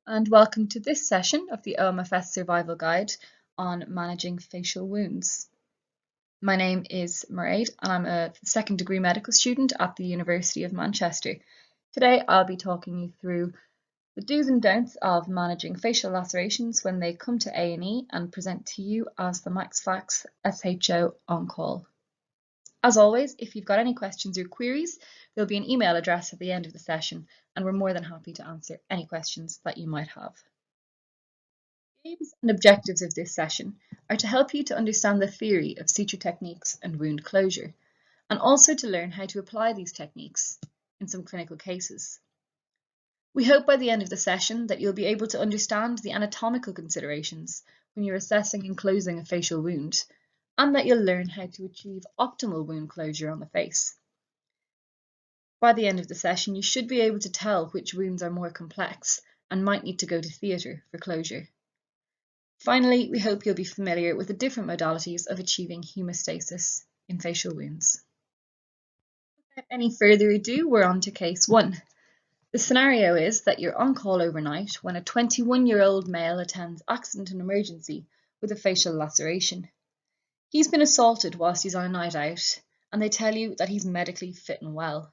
And welcome to this session of the OMFS Survival Guide on managing facial wounds. My name is Mairead and I'm a second degree medical student at the University of Manchester. Today I'll be talking you through the do's and don'ts of managing facial lacerations when they come to A&E and present to you as the MaxFax SHO on call. As always, if you've got any questions or queries, there'll be an email address at the end of the session, and we're more than happy to answer any questions that you might have. The aims and objectives of this session are to help you to understand the theory of suture techniques and wound closure, and also to learn how to apply these techniques in some clinical cases. We hope by the end of the session that you'll be able to understand the anatomical considerations when you're assessing and closing a facial wound, and that you'll learn how to achieve optimal wound closure on the face. By the end of the session, you should be able to tell which wounds are more complex and might need to go to theatre for closure. Finally, we hope you'll be familiar with the different modalities of achieving hemostasis in facial wounds. Without any further ado, we're on to case 1. The scenario is that you're on call overnight when a 21-year-old male attends accident and emergency with a facial laceration. He's been assaulted whilst he's on a night out, and they tell you that he's medically fit and well.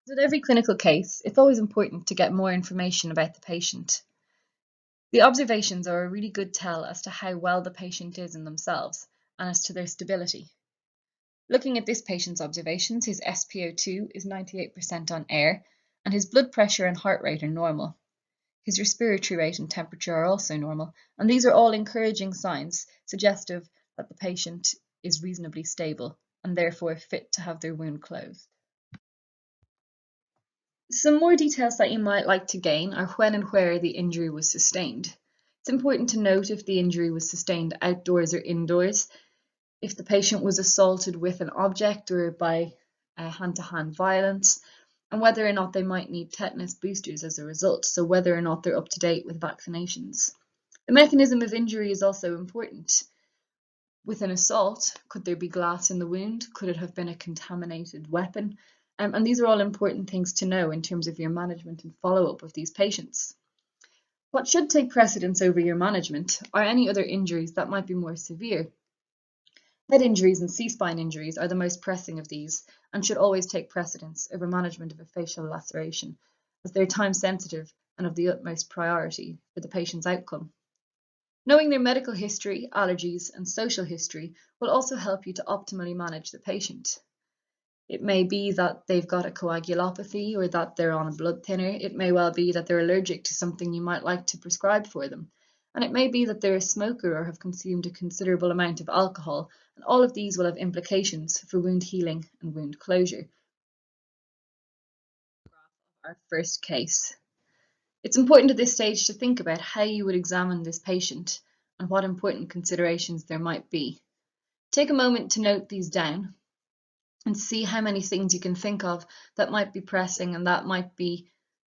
As with every clinical case, it's always important to get more information about the patient. The observations are a really good tell as to how well the patient is in themselves and as to their stability. Looking at this patient's observations, his SpO2 is 98% on air, and his blood pressure and heart rate are normal. His respiratory rate and temperature are also normal, and these are all encouraging signs suggestive that the patient is reasonably stable and therefore fit to have their wound closed. Some more details that you might like to gain are when and where the injury was sustained. It's important to note if the injury was sustained outdoors or indoors, if the patient was assaulted with an object or by hand-to-hand violence, and whether or not they might need tetanus boosters as a result, so whether or not they're up to date with vaccinations. The mechanism of injury is also important. With an assault, could there be glass in the wound? Could it have been a contaminated weapon? And these are all important things to know in terms of your management and follow-up of these patients. What should take precedence over your management are any other injuries that might be more severe. Head injuries and C-spine injuries are the most pressing of these and should always take precedence over management of a facial laceration, as they're time sensitive and of the utmost priority for the patient's outcome. Knowing their medical history, allergies, and social history will also help you to optimally manage the patient. It may be that they've got a coagulopathy or that they're on a blood thinner. It may well be that they're allergic to something you might like to prescribe for them. And it may be that they're a smoker or have consumed a considerable amount of alcohol, and all of these will have implications for wound healing and wound closure. Our first case. It's important at this stage to think about how you would examine this patient and what important considerations there might be. Take a moment to note these down and see how many things you can think of that might be pressing and that might be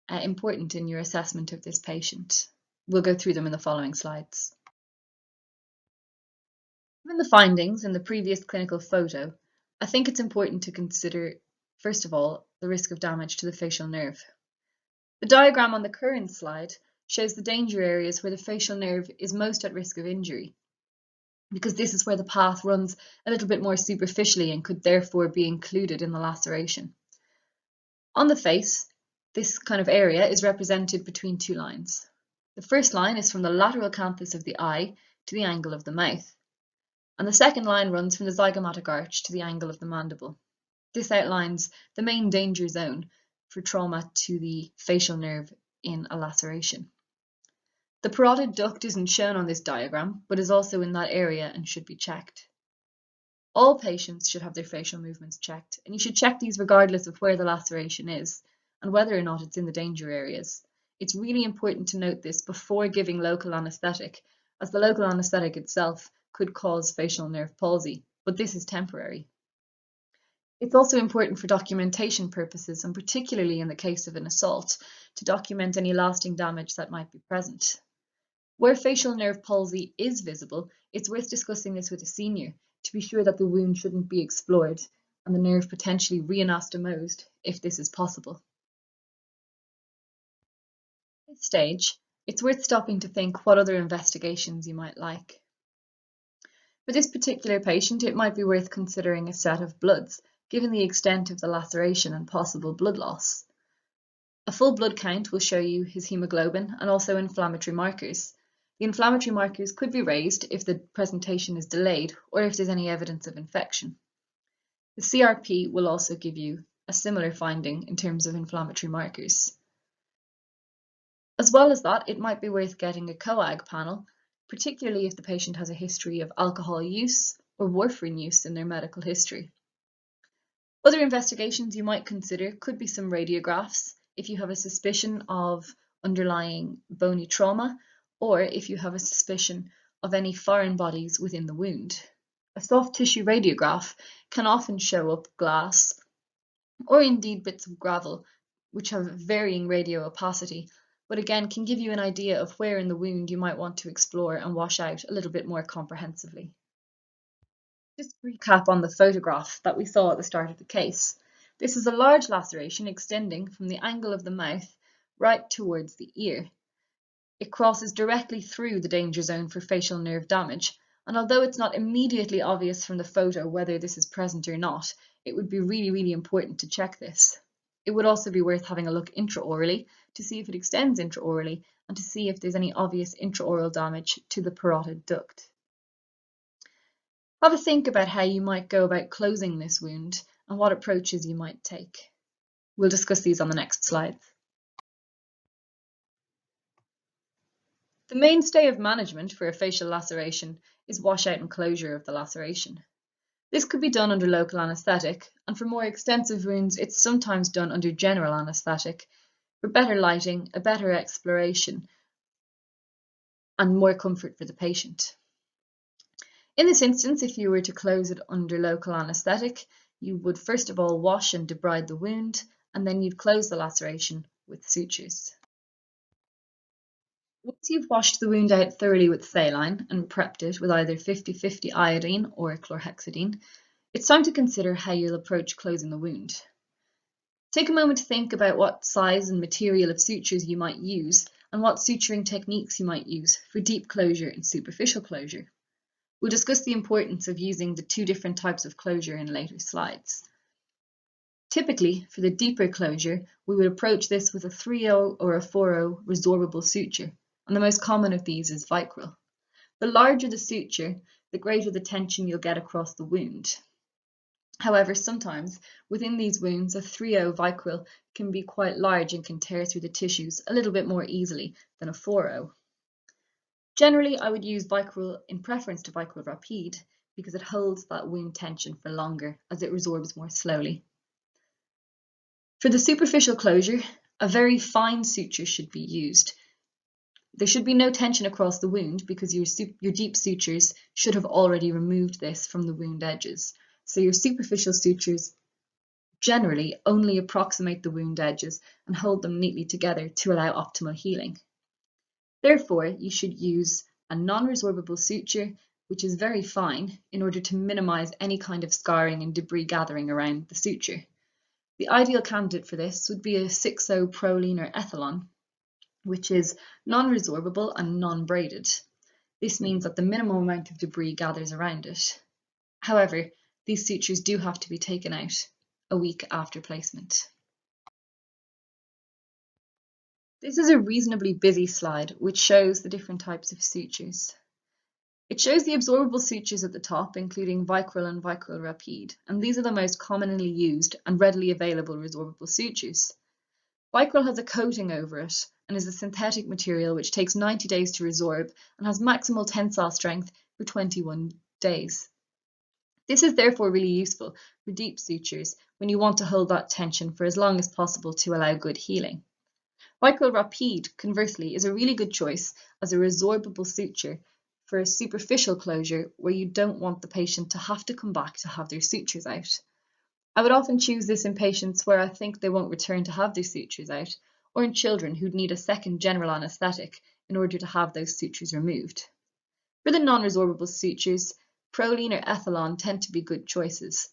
important in your assessment of this patient. We'll go through them in the following slides. Given the findings in the previous clinical photo, I think it's important to consider, first of all, the risk of damage to the facial nerve. The diagram on the current slide shows the danger areas where the facial nerve is most at risk of injury, because this is where the path runs a little bit more superficially and could therefore be included in the laceration. On the face, this kind of area is represented between two lines. The first line is from the lateral canthus of the eye to the angle of the mouth, and the second line runs from the zygomatic arch to the angle of the mandible. This outlines the main danger zone for trauma to the facial nerve in a laceration. The parotid duct isn't shown on this diagram, but is also in that area and should be checked. All patients should have their facial movements checked, and you should check these regardless of where the laceration is and whether or not it's in the danger areas. It's really important to note this before giving local anaesthetic, as the local anaesthetic itself could cause facial nerve palsy, but this is temporary. It's also important for documentation purposes, and particularly in the case of an assault, to document any lasting damage that might be present. Where facial nerve palsy is visible, it's worth discussing this with a senior to be sure that the wound shouldn't be explored and the nerve potentially reanastomosed if this is possible. At this stage, it's worth stopping to think what other investigations you might like. For this particular patient, it might be worth considering a set of bloods, given the extent of the laceration and possible blood loss. A full blood count will show you his hemoglobin and also inflammatory markers. The inflammatory markers could be raised if the presentation is delayed or if there's any evidence of infection. The CRP will also give you a similar finding in terms of inflammatory markers. As well as that, it might be worth getting a coag panel, particularly if the patient has a history of alcohol use or warfarin use in their medical history. Other investigations you might consider could be some radiographs if you have a suspicion of underlying bony trauma or if you have a suspicion of any foreign bodies within the wound. A soft tissue radiograph can often show up glass or indeed bits of gravel which have varying radio opacity, but again can give you an idea of where in the wound you might want to explore and wash out a little bit more comprehensively. Just to recap on the photograph that we saw at the start of the case. This is a large laceration extending from the angle of the mouth right towards the ear. It crosses directly through the danger zone for facial nerve damage, and although it's not immediately obvious from the photo whether this is present or not, it would be really important to check this. It would also be worth having a look intraorally to see if it extends intraorally and to see if there's any obvious intraoral damage to the parotid duct. Have a think about how you might go about closing this wound and what approaches you might take. We'll discuss these on the next slides. The mainstay of management for a facial laceration is washout and closure of the laceration. This could be done under local anaesthetic, and for more extensive wounds it's sometimes done under general anaesthetic for better lighting, a better exploration, and more comfort for the patient. In this instance, if you were to close it under local anaesthetic, you would first of all wash and debride the wound, and then you'd close the laceration with sutures. Once you've washed the wound out thoroughly with saline and prepped it with either 50-50 iodine or chlorhexidine, it's time to consider how you'll approach closing the wound. Take a moment to think about what size and material of sutures you might use and what suturing techniques you might use for deep closure and superficial closure. We'll discuss the importance of using the two different types of closure in later slides. Typically, for the deeper closure, we would approach this with a 3-0 or a 4-0 resorbable suture, and the most common of these is Vicryl. The larger the suture, the greater the tension you'll get across the wound. However, sometimes within these wounds, a 3-0 Vicryl can be quite large and can tear through the tissues a little bit more easily than a 4-0. Generally, I would use Vicryl in preference to Vicryl Rapide because it holds that wound tension for longer as it resorbs more slowly. For the superficial closure, a very fine suture should be used. There should be no tension across the wound because your deep sutures should have already removed this from the wound edges. So your superficial sutures generally only approximate the wound edges and hold them neatly together to allow optimal healing. Therefore, you should use a non-resorbable suture, which is very fine, in order to minimize any kind of scarring and debris gathering around the suture. The ideal candidate for this would be a 6-0 Proline or Ethelon, which is non-resorbable and non-braided. This means that the minimum amount of debris gathers around it. However, these sutures do have to be taken out a week after placement. This is a reasonably busy slide which shows the different types of sutures. It shows the absorbable sutures at the top, including Vicryl and Vicryl Rapide, and these are the most commonly used and readily available resorbable sutures. Vicryl has a coating over it and is a synthetic material which takes 90 days to resorb and has maximal tensile strength for 21 days. This is therefore really useful for deep sutures when you want to hold that tension for as long as possible to allow good healing. Vicryl Rapide, conversely, is a really good choice as a resorbable suture for a superficial closure where you don't want the patient to have to come back to have their sutures out. I would often choose this in patients where I think they won't return to have their sutures out, or in children who'd need a second general anaesthetic in order to have those sutures removed. For the non-resorbable sutures, Proline or Ethelon tend to be good choices.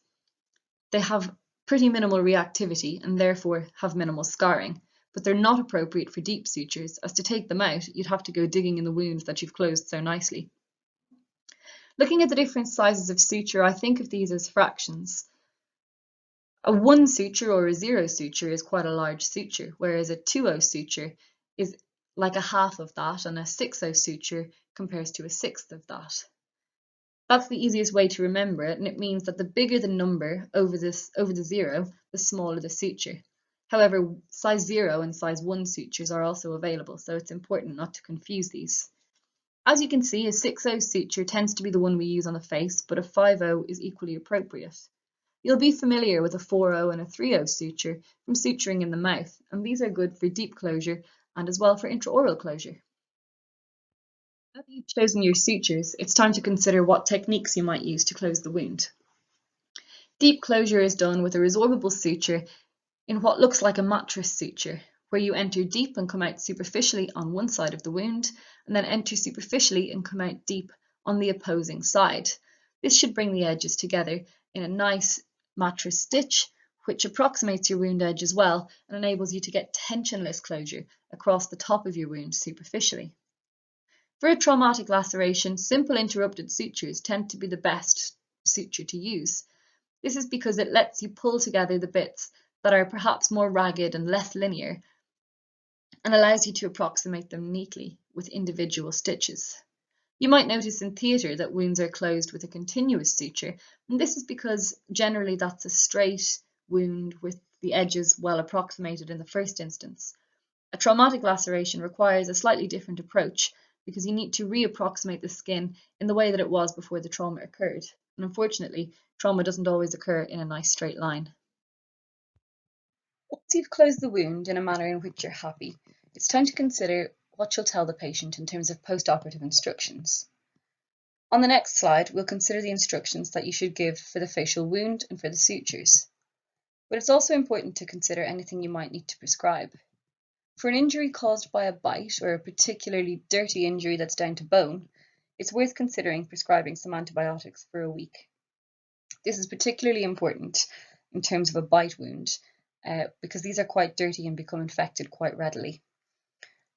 They have pretty minimal reactivity and therefore have minimal scarring, but they're not appropriate for deep sutures, as to take them out, you'd have to go digging in the wound that you've closed so nicely. Looking at the different sizes of suture, I think of these as fractions. A 1 suture or a 0 suture is quite a large suture, whereas a 2-0 suture is like a half of that, and a 6-0 suture compares to a sixth of that. That's the easiest way to remember it, and it means that the bigger the number over the 0, the smaller the suture. However, size 0 and size 1 sutures are also available, so it's important not to confuse these. As you can see, a 6-0 suture tends to be the one we use on the face, but a 5-0 is equally appropriate. You'll be familiar with a 4-0 and a 3-0 suture from suturing in the mouth, and these are good for deep closure and as well for intraoral closure. Now that you've chosen your sutures, it's time to consider what techniques you might use to close the wound. Deep closure is done with a resorbable suture in what looks like a mattress suture, where you enter deep and come out superficially on one side of the wound, and then enter superficially and come out deep on the opposing side. This should bring the edges together in a nice mattress stitch, which approximates your wound edge as well and enables you to get tensionless closure across the top of your wound superficially. For a traumatic laceration, simple interrupted sutures tend to be the best suture to use. This is because it lets you pull together the bits that are perhaps more ragged and less linear, and allows you to approximate them neatly with individual stitches. You might notice in theatre that wounds are closed with a continuous suture, and this is because generally that's a straight wound with the edges well approximated in the first instance. A traumatic laceration requires a slightly different approach because you need to reapproximate the skin in the way that it was before the trauma occurred. And unfortunately, trauma doesn't always occur in a nice straight line. Once you've closed the wound in a manner in which you're happy, it's time to consider what you'll tell the patient in terms of post-operative instructions. On the next slide, we'll consider the instructions that you should give for the facial wound and for the sutures. But it's also important to consider anything you might need to prescribe. For an injury caused by a bite or a particularly dirty injury that's down to bone, it's worth considering prescribing some antibiotics for a week. This is particularly important in terms of a bite wound because these are quite dirty and become infected quite readily.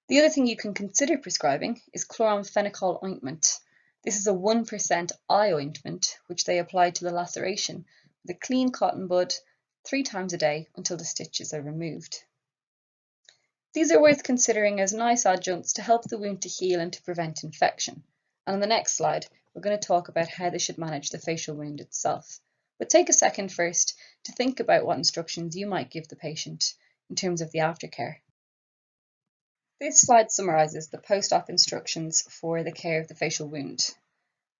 The other thing you can consider prescribing is chloramphenicol ointment. This is a 1% eye ointment which they apply to the laceration with a clean cotton bud 3 times a day until the stitches are removed. These are worth considering as nice adjuncts to help the wound to heal and to prevent infection. And on the next slide, we're going to talk about how they should manage the facial wound itself. But take a second first to think about what instructions you might give the patient in terms of the aftercare. This slide summarises the post-op instructions for the care of the facial wound.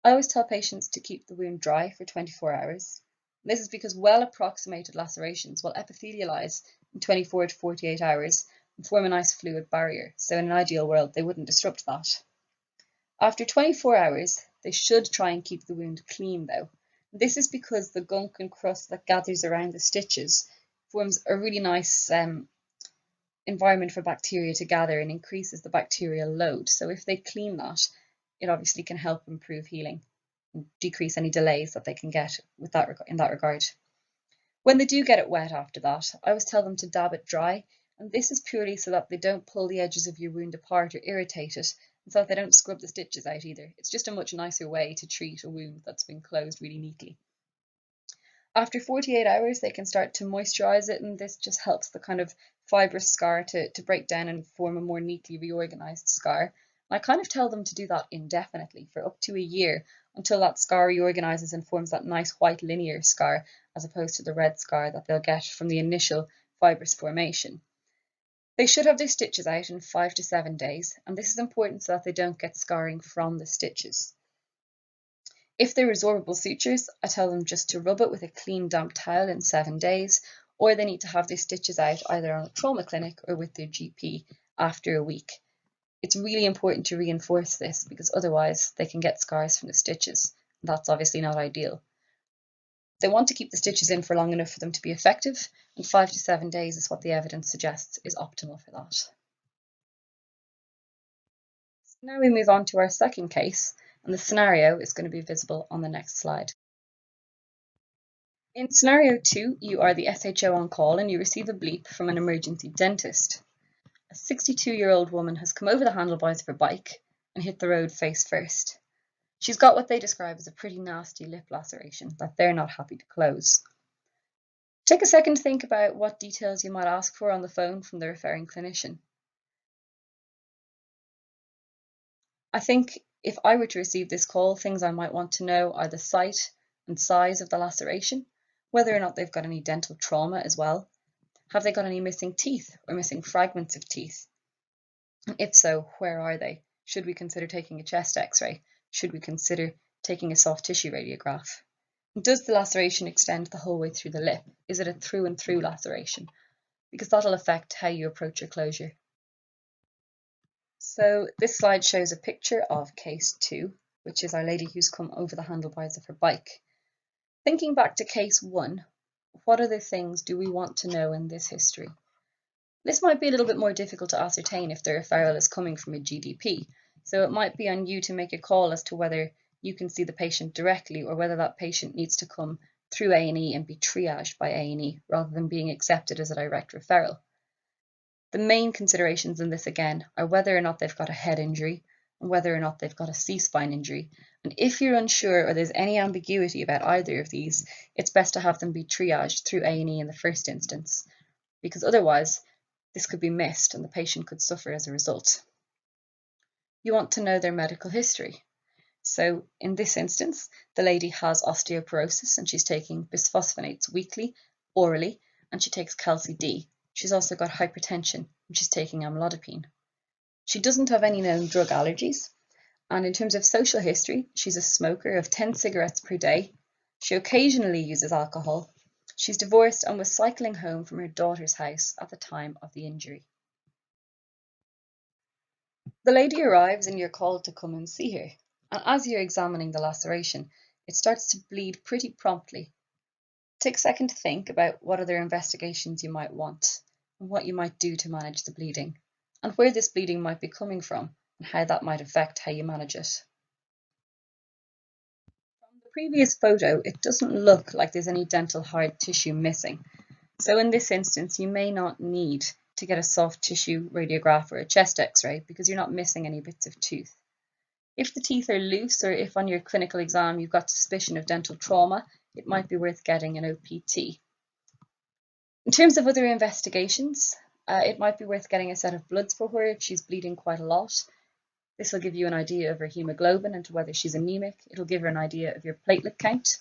I always tell patients to keep the wound dry for 24 hours. This is because well-approximated lacerations will epithelialize in 24 to 48 hours and form a nice fluid barrier, so in an ideal world they wouldn't disrupt that. After 24 hours, they should try and keep the wound clean though. This is because the gunk and crust that gathers around the stitches forms a really nice environment for bacteria to gather and increases the bacterial load. So if they clean that, it obviously can help improve healing and decrease any delays that they can get with in that regard. When they do get it wet after that, I always tell them to dab it dry, and this is purely so that they don't pull the edges of your wound apart or irritate it, and so that they don't scrub the stitches out either. It's just a much nicer way to treat a wound that's been closed really neatly. After 48 hours, they can start to moisturize it, and this just helps the kind of fibrous scar to break down and form a more neatly reorganized scar. I kind of tell them to do that indefinitely for up to a year until that scar reorganizes and forms that nice white linear scar as opposed to the red scar that they'll get from the initial fibrous formation. They should have their stitches out in 5 to 7 days, and this is important so that they don't get scarring from the stitches. If they're resorbable sutures, I tell them just to rub it with a clean damp towel in 7 days, or they need to have their stitches out either on a trauma clinic or with their GP after a week. It's really important to reinforce this because otherwise they can get scars from the stitches. That's obviously not ideal. They want to keep the stitches in for long enough for them to be effective, and 5 to 7 days is what the evidence suggests is optimal for that. So now we move on to our second case, and the scenario is going to be visible on the next slide. In scenario 2, you are the SHO on call and you receive a bleep from an emergency dentist. A 62-year-old woman has come over the handlebars of her bike and hit the road face first. She's got what they describe as a pretty nasty lip laceration that they're not happy to close. Take a second to think about what details you might ask for on the phone from the referring clinician. I think if I were to receive this call, things I might want to know are the site and size of the laceration, whether or not they've got any dental trauma as well. Have they got any missing teeth or missing fragments of teeth? And if so, where are they? Should we consider taking a chest x-ray? Should we consider taking a soft tissue radiograph? Does the laceration extend the whole way through the lip? Is it a through and through laceration? Because that'll affect how you approach your closure. So this slide shows a picture of case 2, which is our lady who's come over the handlebars of her bike. Thinking back to case 1, what other things do we want to know in this history? This might be a little bit more difficult to ascertain if the referral is coming from a GDP, so it might be on you to make a call as to whether you can see the patient directly or whether that patient needs to come through A&E and be triaged by A&E rather than being accepted as a direct referral. The main considerations in this again are whether or not they've got a head injury and whether or not they've got a C-spine injury. And if you're unsure or there's any ambiguity about either of these, it's best to have them be triaged through A&E in the first instance, because otherwise this could be missed and the patient could suffer as a result. You want to know their medical history. So in this instance, the lady has osteoporosis and she's taking bisphosphonates weekly, orally, and she takes Calci D. She's also got hypertension and she's taking amlodipine. She doesn't have any known drug allergies. And in terms of social history, she's a smoker of 10 cigarettes per day. She occasionally uses alcohol. She's divorced and was cycling home from her daughter's house at the time of the injury. The lady arrives and you're called to come and see her. And as you're examining the laceration, it starts to bleed pretty promptly. Take a second to think about what other investigations you might want and what you might do to manage the bleeding and where this bleeding might be coming from and how that might affect how you manage it. From the previous photo, it doesn't look like there's any dental hard tissue missing. So in this instance, you may not need to get a soft tissue radiograph or a chest x-ray because you're not missing any bits of tooth. If the teeth are loose or if on your clinical exam you've got suspicion of dental trauma, it might be worth getting an OPT. In terms of other investigations, it might be worth getting a set of bloods for her if she's bleeding quite a lot. This will give you an idea of her hemoglobin and to whether she's anemic. It'll give her an idea of your platelet count.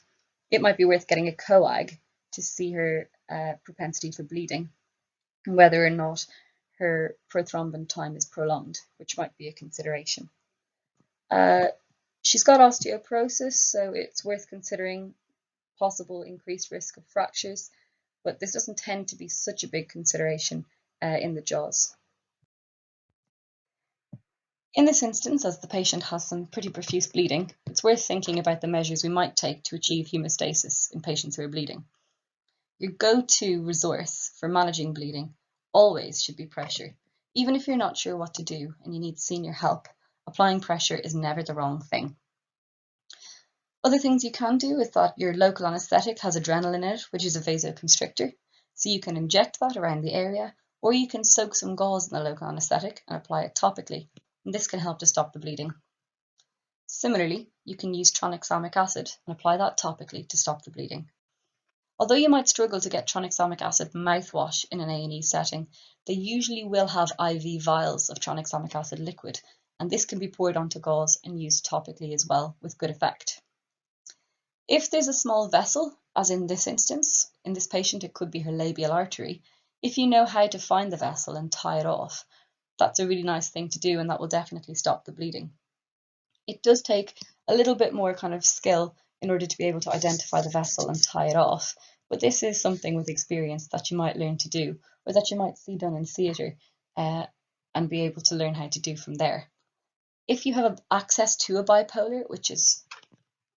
It might be worth getting a coag to see her propensity for bleeding and whether or not her prothrombin time is prolonged, which might be a consideration. She's got osteoporosis, so it's worth considering possible increased risk of fractures, but this doesn't tend to be such a big consideration in the jaws. In this instance, as the patient has some pretty profuse bleeding, it's worth thinking about the measures we might take to achieve hemostasis in patients who are bleeding. Your go-to resource for managing bleeding always should be pressure. Even if you're not sure what to do and you need senior help, applying pressure is never the wrong thing. Other things you can do is that your local anaesthetic has adrenaline in it, which is a vasoconstrictor. So you can inject that around the area, or you can soak some gauze in the local anaesthetic and apply it topically. And this can help to stop the bleeding. Similarly, you can use tranexamic acid and apply that topically to stop the bleeding. Although you might struggle to get tranexamic acid mouthwash in an A&E setting, they usually will have IV vials of tranexamic acid liquid, and this can be poured onto gauze and used topically as well with good effect. If there's a small vessel, as in this instance, in this patient it could be her labial artery, if you know how to find the vessel and tie it off, that's a really nice thing to do and that will definitely stop the bleeding. It does take a little bit more kind of skill in order to be able to identify the vessel and tie it off, but this is something with experience that you might learn to do or that you might see done in theatre and be able to learn how to do from there. If you have access to a bipolar, which is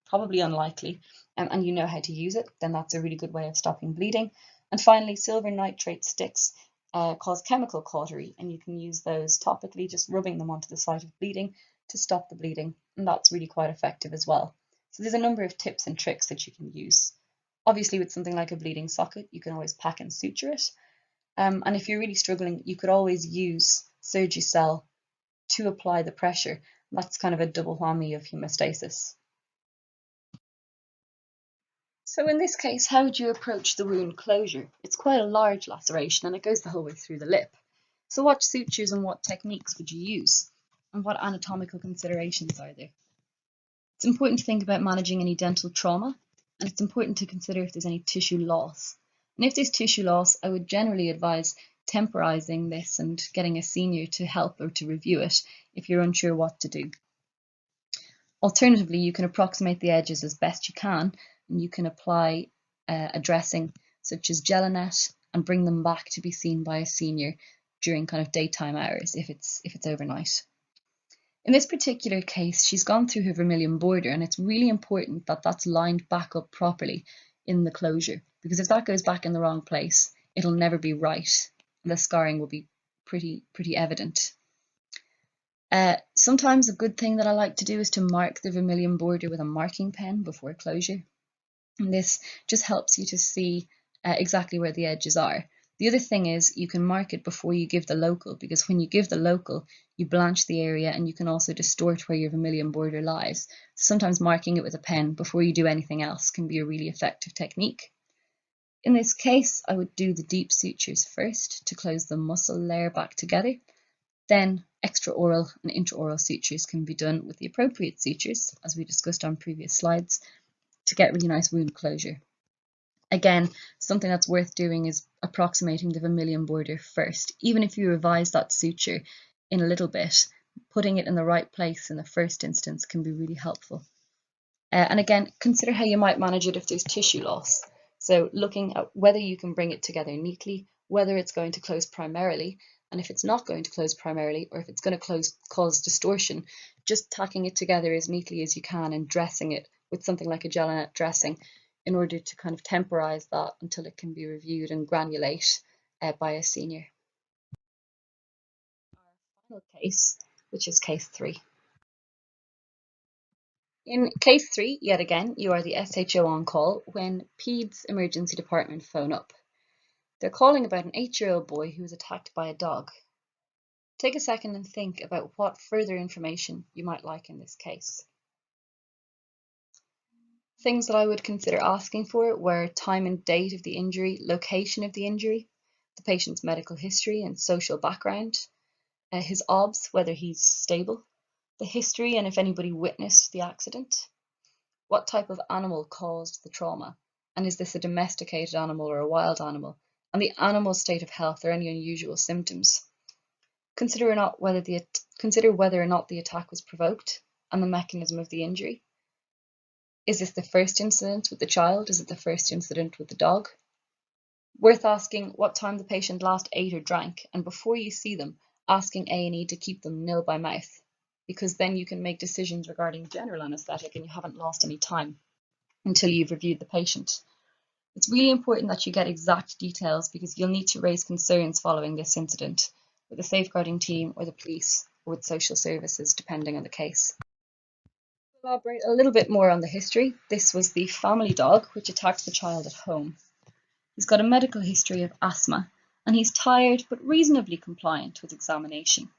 probably unlikely, and you know how to use it, then that's a really good way of stopping bleeding. And finally, silver nitrate sticks cause chemical cautery, and you can use those topically, just rubbing them onto the site of bleeding to stop the bleeding, and that's really quite effective as well. So there's a number of tips and tricks that you can use. Obviously, with something like a bleeding socket, you can always pack and suture it. And if you're really struggling, you could always use Surgicel to apply the pressure. That's kind of a double whammy of hemostasis. So in this case, how would you approach the wound closure? It's quite a large laceration and it goes the whole way through the lip. So what sutures and what techniques would you use? And what anatomical considerations are there? It's important to think about managing any dental trauma, and it's important to consider if there's any tissue loss. And if there's tissue loss, I would generally advise temporizing this and getting a senior to help or to review it if you're unsure what to do. Alternatively, you can approximate the edges as best you can, and you can apply a dressing such as Gelinet and bring them back to be seen by a senior during kind of daytime hours if it's overnight. In this particular case, she's gone through her vermilion border, and it's really important that that's lined back up properly in the closure, because if that goes back in the wrong place, it'll never be right, and the scarring will be pretty evident. Sometimes a good thing that I like to do is to mark the vermilion border with a marking pen before closure, and this just helps you to see exactly where the edges are. The other thing is you can mark it before you give the local, because when you give the local, you blanch the area and you can also distort where your vermilion border lies. Sometimes marking it with a pen before you do anything else can be a really effective technique. In this case, I would do the deep sutures first to close the muscle layer back together. Then extraoral and intraoral sutures can be done with the appropriate sutures, as we discussed on previous slides, to get really nice wound closure. Again, something that's worth doing is approximating the vermilion border first. Even if you revise that suture in a little bit, putting it in the right place in the first instance can be really helpful. And again, consider how you might manage it if there's tissue loss. So looking at whether you can bring it together neatly, whether it's going to close primarily, and if it's not going to close primarily, or if it's going to cause distortion, just tacking it together as neatly as you can and dressing it with something like a Gelinet dressing in order to kind of temporize that until it can be reviewed and granulate by a senior. Our final case, which is case 3. In case 3, yet again, you are the SHO on call when PEDS emergency department phone up. They're calling about an 8-year-old boy who was attacked by a dog. Take a second and think about what further information you might like in this case. Things that I would consider asking for were time and date of the injury, location of the injury, the patient's medical history and social background, his OBS, whether he's stable, the history and if anybody witnessed the accident, what type of animal caused the trauma, and is this a domesticated animal or a wild animal, and the animal's state of health or any unusual symptoms. Consider whether or not the attack was provoked and the mechanism of the injury. Is this the first incident with the child? Is it the first incident with the dog? Worth asking what time the patient last ate or drank, and before you see them, asking A&E to keep them nil by mouth, because then you can make decisions regarding general anaesthetic and you haven't lost any time until you've reviewed the patient. It's really important that you get exact details because you'll need to raise concerns following this incident with the safeguarding team or the police or with social services, depending on the case. To elaborate a little bit more on the history, this was the family dog which attacked the child at home. He's got a medical history of asthma and he's tired but reasonably compliant with examination.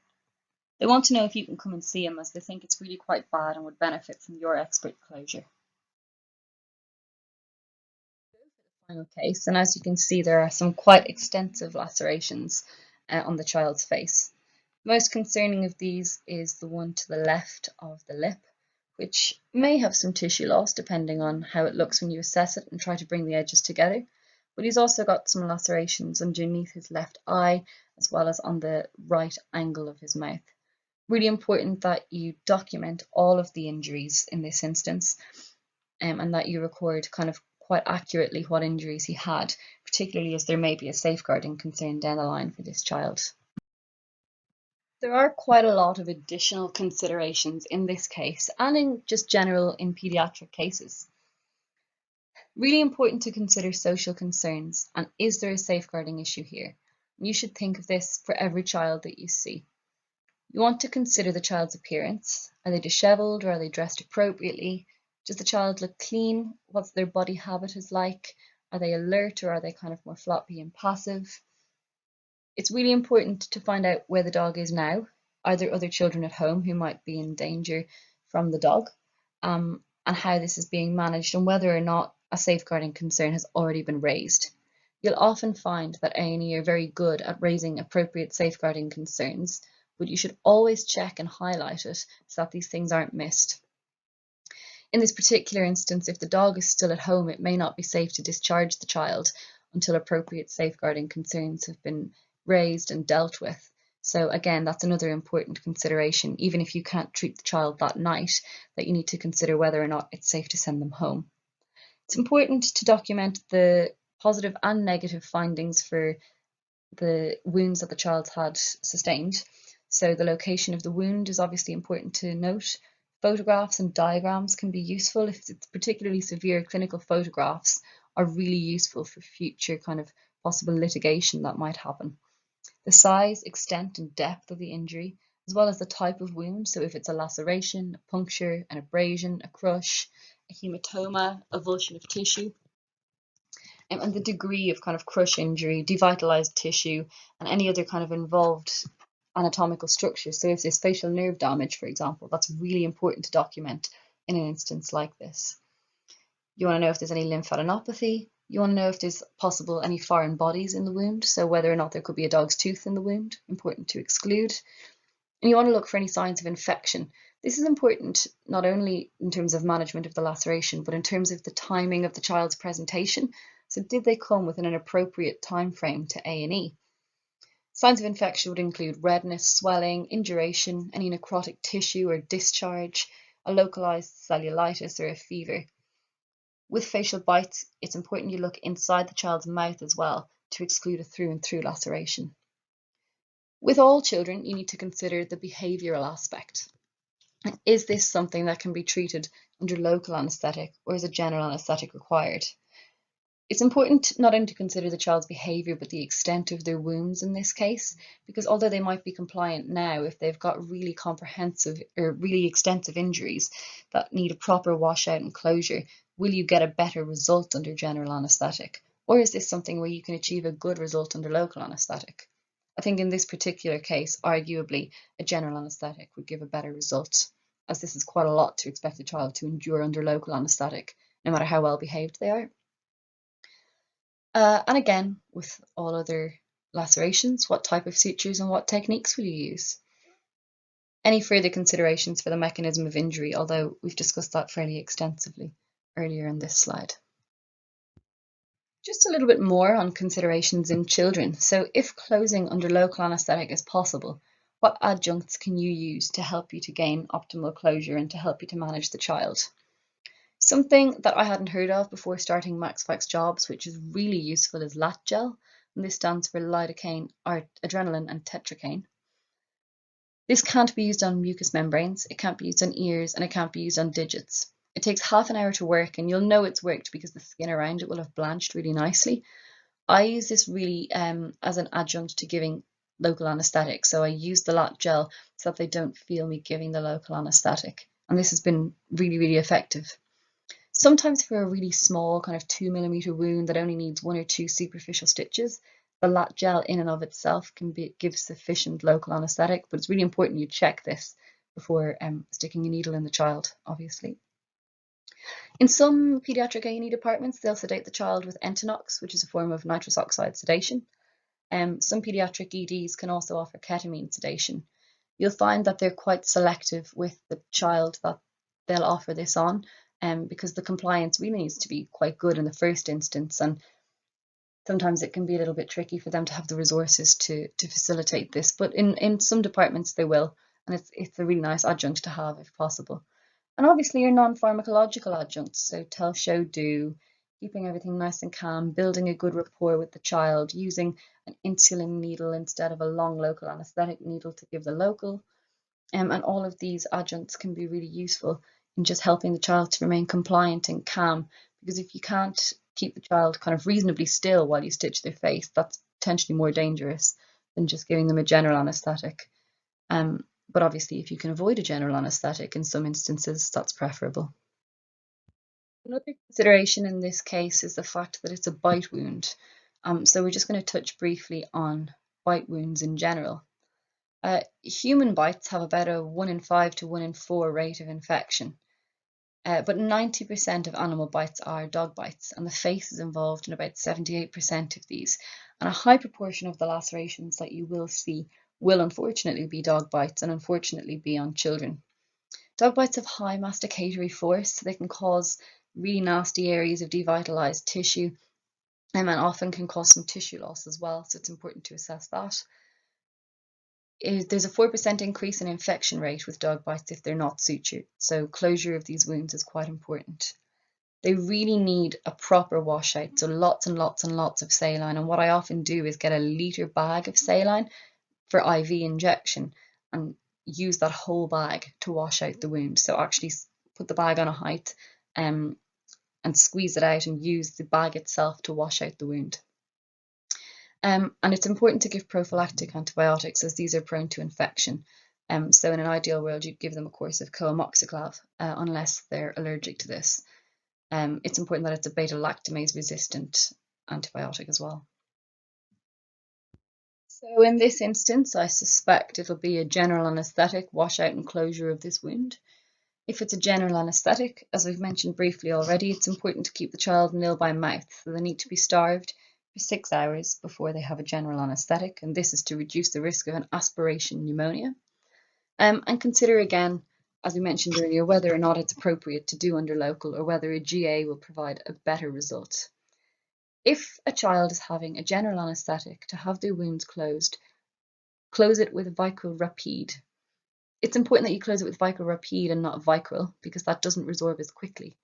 They want to know if you can come and see him as they think it's really quite bad and would benefit from your expert closure. Final case, and as you can see there are some quite extensive lacerations on the child's face. Most concerning of these is the one to the left of the lip, which may have some tissue loss depending on how it looks when you assess it and try to bring the edges together, but he's also got some lacerations underneath his left eye as well as on the right angle of his mouth. Really important that you document all of the injuries in this instance and that you record kind of quite accurately what injuries he had, particularly as there may be a safeguarding concern down the line for this child. There are quite a lot of additional considerations in this case and in just general in pediatric cases. Really important to consider social concerns and is there a safeguarding issue here? You should think of this for every child that you see. You want to consider the child's appearance. Are they dishevelled or are they dressed appropriately? Does the child look clean? What's their body habitus like? Are they alert or are they kind of more floppy and passive? It's really important to find out where the dog is now. Are there other children at home who might be in danger from the dog? And how this is being managed, and whether or not a safeguarding concern has already been raised. You'll often find that A&E are very good at raising appropriate safeguarding concerns, but you should always check and highlight it so that these things aren't missed. In this particular instance, if the dog is still at home, it may not be safe to discharge the child until appropriate safeguarding concerns have been raised and dealt with. So again, that's another important consideration, even if you can't treat the child that night, that you need to consider whether or not it's safe to send them home. It's important to document the positive and negative findings for the wounds that the child had sustained. So the location of the wound is obviously important to note. Photographs and diagrams can be useful. If it's particularly severe, clinical photographs are really useful for future kind of possible litigation that might happen. The size, extent and depth of the injury, as well as the type of wound, so if it's a laceration, a puncture, an abrasion, a crush, a hematoma, avulsion of tissue, and the degree of kind of crush injury, devitalized tissue, and any other kind of involved anatomical structure. So if there's facial nerve damage, for example, that's really important to document in an instance like this. You want to know if there's any lymphadenopathy. You want to know if there's possible any foreign bodies in the wound, so whether or not there could be a dog's tooth in the wound, important to exclude. And you want to look for any signs of infection. This is important not only in terms of management of the laceration, but in terms of the timing of the child's presentation. So did they come within an appropriate time frame to A&E? Signs of infection would include redness, swelling, induration, any necrotic tissue or discharge, a localized cellulitis or a fever. With facial bites, it's important you look inside the child's mouth as well to exclude a through and through laceration. With all children, you need to consider the behavioural aspect. Is this something that can be treated under local anaesthetic, or is a general anaesthetic required? It's important not only to consider the child's behaviour but the extent of their wounds in this case, because although they might be compliant now, if they've got really comprehensive or really extensive injuries that need a proper washout and closure, will you get a better result under general anaesthetic? Or is this something where you can achieve a good result under local anaesthetic? I think in this particular case, arguably, a general anaesthetic would give a better result, as this is quite a lot to expect a child to endure under local anaesthetic, no matter how well behaved they are. And again, with all other lacerations, what type of sutures and what techniques will you use? Any further considerations for the mechanism of injury, although we've discussed that fairly extensively earlier in this slide. Just a little bit more on considerations in children. So if closing under local anaesthetic is possible, what adjuncts can you use to help you to gain optimal closure and to help you to manage the child? Something that I hadn't heard of before starting MaxFax jobs, which is really useful, is lat gel, and this stands for lidocaine, adrenaline and tetracaine. This can't be used on mucous membranes, it can't be used on ears, and it can't be used on digits. It takes half an hour to work, and you'll know it's worked because the skin around it will have blanched really nicely. I use this really as an adjunct to giving local anaesthetic, so I use the lat gel so that they don't feel me giving the local anaesthetic, and this has been really, really effective. Sometimes for a really small kind of 2mm wound that only needs 1 or 2 superficial stitches, the lat gel in and of itself can give sufficient local anaesthetic, but it's really important you check this before sticking a needle in the child, obviously. In some pediatric A&E departments, they'll sedate the child with Entonox, which is a form of nitrous oxide sedation. Some pediatric EDs can also offer ketamine sedation. You'll find that they're quite selective with the child that they'll offer this on, because the compliance really needs to be quite good in the first instance, and sometimes it can be a little bit tricky for them to have the resources to facilitate this, but in some departments they will, and it's a really nice adjunct to have if possible. And obviously your non-pharmacological adjuncts, so tell, show, do, keeping everything nice and calm, building a good rapport with the child, using an insulin needle instead of a long local anaesthetic needle to give the local, and all of these adjuncts can be really useful in just helping the child to remain compliant and calm, because if you can't keep the child kind of reasonably still while you stitch their face, that's potentially more dangerous than just giving them a general anaesthetic. But obviously if you can avoid a general anaesthetic in some instances, that's preferable. Another consideration in this case is the fact that it's a bite wound. So we're just going to touch briefly on bite wounds in general. Human bites have about a 1 in 5 to 1 in 4 rate of infection, but 90% of animal bites are dog bites, and the face is involved in about 78% of these. And a high proportion of the lacerations that you will see will unfortunately be dog bites, and unfortunately be on children. Dog bites have high masticatory force, so they can cause really nasty areas of devitalized tissue, and often can cause some tissue loss as well, so it's important to assess that. There's a 4% increase in infection rate with dog bites if they're not sutured, so closure of these wounds is quite important. They really need a proper washout, so lots and lots and lots of saline, and what I often do is get a litre bag of saline for IV injection and use that whole bag to wash out the wound. So actually put the bag on a height and squeeze it out and use the bag itself to wash out the wound. And it's important to give prophylactic antibiotics as these are prone to infection. So in an ideal world, you'd give them a course of co-amoxiclav unless they're allergic to this. It's important that it's a beta-lactamase resistant antibiotic as well. So in this instance, I suspect it'll be a general anaesthetic washout and closure of this wound. If it's a general anaesthetic, as we've mentioned briefly already, it's important to keep the child nil by mouth, so they need to be starved for 6 hours before they have a general anaesthetic, and this is to reduce the risk of an aspiration pneumonia. And consider again, as we mentioned earlier, whether or not it's appropriate to do under local or whether a GA will provide a better result. If a child is having a general anaesthetic, to have their wounds closed, close it with Vicryl Rapide. It's important that you close it with Vicryl Rapide and not Vicryl, because that doesn't resorb as quickly.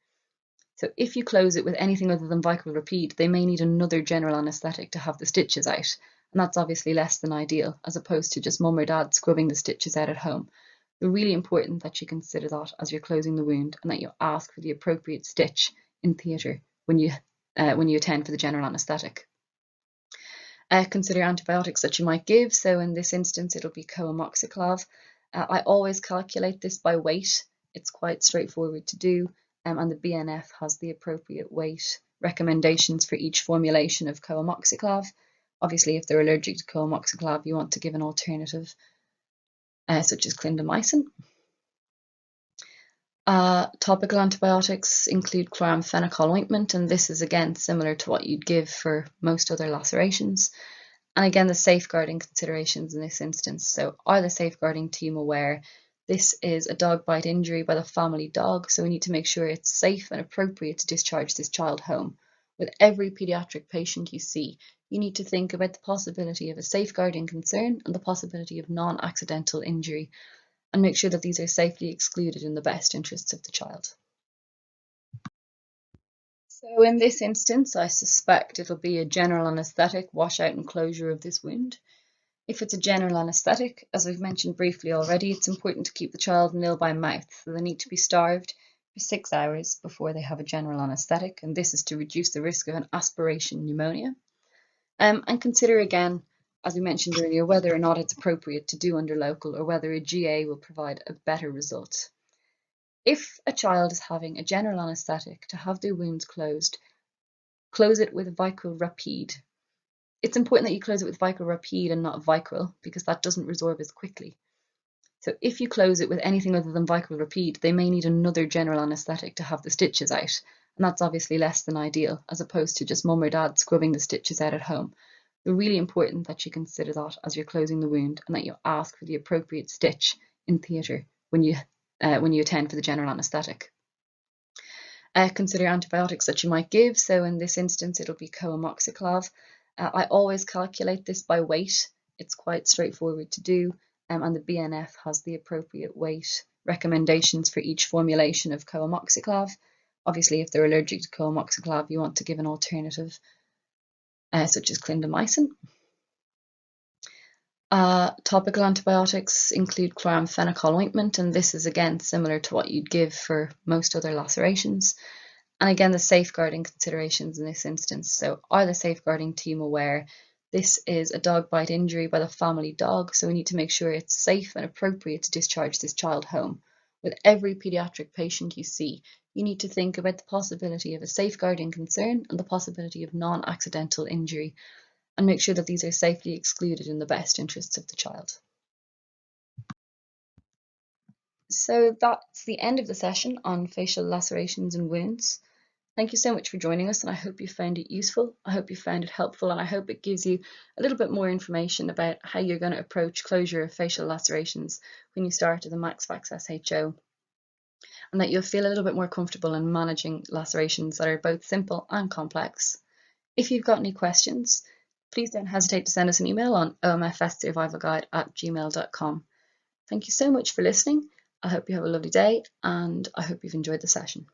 So if you close it with anything other than Vicryl Rapide, they may need another general anaesthetic to have the stitches out, and that's obviously less than ideal, as opposed to just mum or dad scrubbing the stitches out at home. So really important that you consider that as you're closing the wound, and that you ask for the appropriate stitch in theatre when you attend for the general anaesthetic. Consider antibiotics that you might give, so in this instance it'll be co-amoxiclav. I always calculate this by weight. It's quite straightforward to do, and the BNF has the appropriate weight recommendations for each formulation of co-amoxiclav. Obviously, if they're allergic to co-amoxiclav, you want to give an alternative, such as clindamycin. Topical antibiotics include chloramphenicol ointment, and this is again similar to what you'd give for most other lacerations. And again, the safeguarding considerations in this instance. So are the safeguarding team aware this is a dog bite injury by the family dog, so we need to make sure it's safe and appropriate to discharge this child home. With every pediatric patient you see, you need to think about the possibility of a safeguarding concern and the possibility of non-accidental injury, and make sure that these are safely excluded in the best interests of the child. So in this instance, I suspect it'll be a general anaesthetic washout and closure of this wound. If it's a general anaesthetic, as we've mentioned briefly already, it's important to keep the child nil by mouth, so they need to be starved for 6 hours before they have a general anaesthetic, and this is to reduce the risk of an aspiration pneumonia. And consider again, as we mentioned earlier, whether or not it's appropriate to do under local or whether a GA will provide a better result. If a child is having a general anaesthetic, to have their wounds closed, close it with Vicryl Rapide. It's important that you close it with Vicryl Rapide and not Vicryl, because that doesn't resorb as quickly. So if you close it with anything other than Vicryl Rapide, they may need another general anaesthetic to have the stitches out, and that's obviously less than ideal, as opposed to just mum or dad scrubbing the stitches out at home. So really important that you consider that as you're closing the wound, and that you ask for the appropriate stitch in theatre when you attend for the general anaesthetic. Consider antibiotics that you might give, so in this instance it'll be co-amoxiclav. I always calculate this by weight. It's quite straightforward to do, and the BNF has the appropriate weight recommendations for each formulation of co-amoxiclav. Obviously, if they're allergic to co-amoxiclav, you want to give an alternative, such as clindamycin. Topical antibiotics include chloramphenicol ointment, and this is again similar to what you'd give for most other lacerations. And again, the safeguarding considerations in this instance. So are the safeguarding team aware this is a dog bite injury by the family dog, so we need to make sure it's safe and appropriate to discharge this child home. With every pediatric patient you see, you need to think about the possibility of a safeguarding concern and the possibility of non-accidental injury, and make sure that these are safely excluded in the best interests of the child. So that's the end of the session on facial lacerations and wounds. Thank you so much for joining us, and I hope you found it useful. I hope you found it helpful, and I hope it gives you a little bit more information about how you're going to approach closure of facial lacerations when you start at the MaxVax SHO, and that you'll feel a little bit more comfortable in managing lacerations that are both simple and complex. If you've got any questions, please don't hesitate to send us an email on omfssurvivalguide@gmail.com. Thank you so much for listening. I hope you have a lovely day, and I hope you've enjoyed the session.